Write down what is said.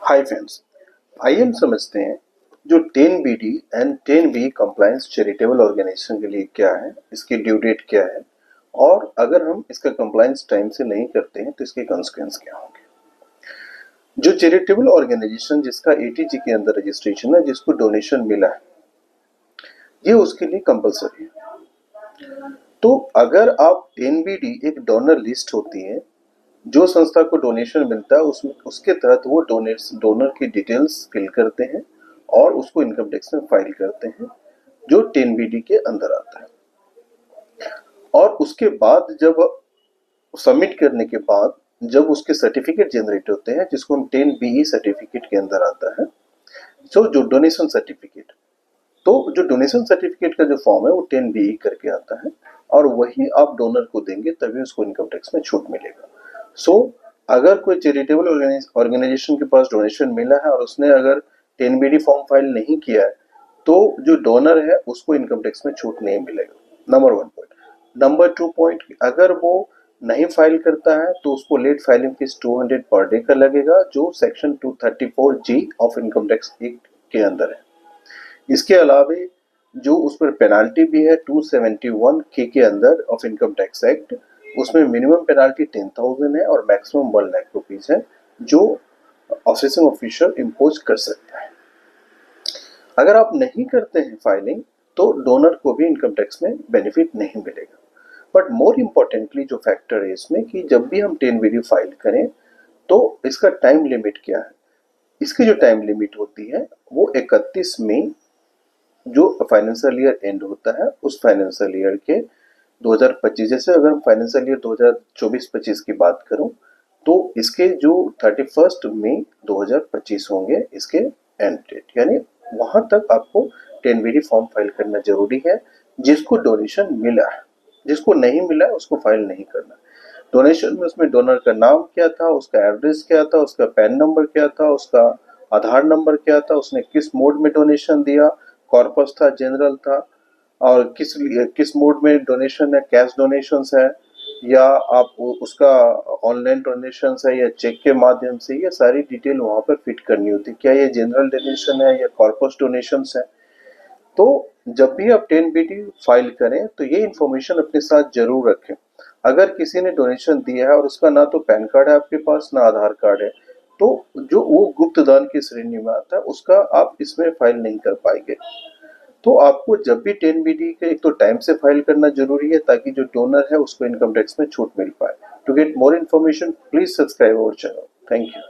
Hi friends, आइए हम समझते हैं जो 10BD and 10B compliance charitable organisation के लिए क्या है, इसकी ड्यू डेट क्या है और अगर हम इसका कंप्लायंस टाइम से नहीं करते हैं तो इसके कॉन्सिक्वेंस क्या होंगे। जो चैरिटेबल ऑर्गेनाइजेशन जिसका ATG के अंदर रजिस्ट्रेशन है, जिसको डोनेशन मिला है, ये उसके लिए कंपलसरी है। तो अगर आप 10BD एक डोनर लिस्ट होती है, जो संस्था को डोनेशन मिलता है उसके तहत वो डोनर की डिटेल्स फिल करते हैं और उसको इनकम टैक्स में फाइल करते हैं, जो 10BD के अंदर आता है। और उसके बाद जब सबमिट करने के बाद जब उसके सर्टिफिकेट जनरेट होते हैं, जिसको हम 10BE सर्टिफिकेट के अंदर आता है, जो डोनेशन सर्टिफिकेट, तो जो डोनेशन सर्टिफिकेट का जो फॉर्म है वो 10BE करके आता है और वही आप डोनर को देंगे, तभी उसको इनकम टैक्स में छूट मिलेगा। अगर कोई चैरिटेबल ऑर्गेनाइजेशन के पास डोनेशन मिला है और उसने अगर 10BD फॉर्म फाइल नहीं किया है, तो जो डोनर है उसको इनकम टैक्स में छूट नहीं मिलेगा। Number 1 point. नंबर 2 पॉइंट, अगर वो नहीं फाइल करता है तो उसको late filing fees 200 per day का लगेगा, जो section 234G of income tax act के अंदर है। इसके अलावा जो उस पर पेनाल्टी भी है 271 के अंदर ऑफ इनकम टैक्स एक्ट, उसमें मिनिमम पेनाल्टी 10,000 है और मैक्सिमम 1 लाख रुपीज है, जो ऑफिसिंग ऑफिशियल इम्पोज कर सकता है। अगर आप नहीं करते हैं फाइलिंग तो डोनर को भी इनकम टैक्स में बेनिफिट नहीं मिलेगा। बट मोर इम्पोर्टेंटली जो फैक्टर है इसमें कि जब भी हम 10BD फाइल करें तो इसका टाइम लिमिट क्या है। इसकी जो टाइम लिमिट होती है वो 31 मई जो फाइनेंशियल ईयर एंड होता है उस फाइनेंशियल ईयर के 2025, जैसे अगर हम फाइनेंशियल ईयर 2024-25 की बात करूं तो इसके जो 31 मई 2025 होंगे इसके एंड डेट, यानी वहां तक आपको 10BD फॉर्म फाइल करना जरूरी है, जिसको डोनेशन मिला है। जिसको नहीं मिला है उसको फाइल नहीं करना। डोनेशन में उसमें डोनर का नाम क्या था, उसका एड्रेस क्या था, उसका पैन नंबर क्या था, उसका आधार नंबर क्या था, उसने किस मोड में डोनेशन दिया, कॉर्पस था, जनरल था, और किस मोड में डोनेशन है, कैश डोनेशंस है या आप उसका ऑनलाइन डोनेशन है या चेक के माध्यम से, ये सारी डिटेल वहां पर फिट करनी होती है। क्या ये जनरल डोनेशन है या कॉर्पस डोनेशंस है। तो जब भी आप 10BD फाइल करें तो ये इन्फॉर्मेशन अपने साथ जरूर रखें। अगर किसी ने डोनेशन दिया है और उसका ना तो पैन कार्ड है आपके पास ना आधार कार्ड है, तो जो वो गुप्त दान की श्रेणी में आता है उसका आप इसमें फाइल नहीं कर पाएंगे। तो आपको जब भी 10BD के एक तो टाइम से फाइल करना जरूरी है, ताकि जो डोनर है उसको इनकम टैक्स में छूट मिल पाए। To get more information please subscribe our channel. Thank you.